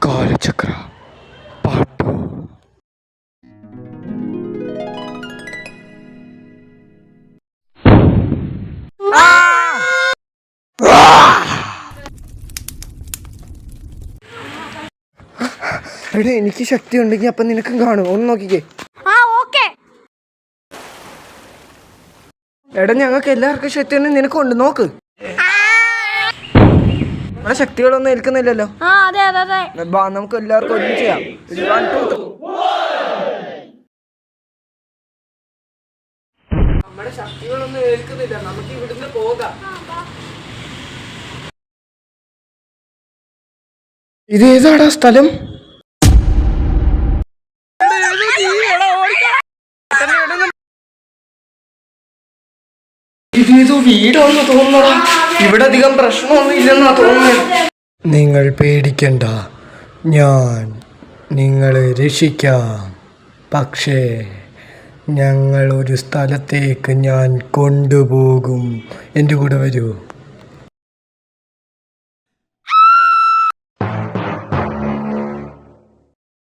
കാലചക്ര പാട്ടു. എടാ എനിക്ക് ശക്തി ഉണ്ടെങ്കിൽ അപ്പൊ നിനക്കും കാണും, ഒന്ന് നോക്കിക്കേ. എടാ ഞങ്ങൾക്ക് എല്ലാവർക്കും ശക്തി ഉണ്ടെങ്കിൽ നിനക്കുണ്ട്, നോക്ക്. നമ്മുടെ ശക്തികളൊന്നും ഏൽക്കുന്നില്ലല്ലോ. നമുക്ക് എല്ലാവർക്കും ഒരുമിച്ച് ചെയ്യാം. നമ്മുടെ ശക്തികളൊന്നും ഏൽക്കുന്നില്ല, നമുക്ക് ഇവിടുന്ന് പോകാം. ഇത് ഏതാടാ സ്ഥലം? ഇതേതോ വീടാണെന്ന് തോന്നുന്നടാ. ഇവിടെ അധികം പ്രശ്നമൊന്നും ഇല്ലെന്നാ തോന്നുന്നത്. നിങ്ങൾ പേടിക്കണ്ട, ഞാൻ നിങ്ങളെ രക്ഷിക്കാം. പക്ഷേ ഞങ്ങൾ ഒരു സ്ഥലത്തേക്ക് ഞാൻ കൊണ്ടുപോകും. എൻ്റെ കൂടെ വരൂ.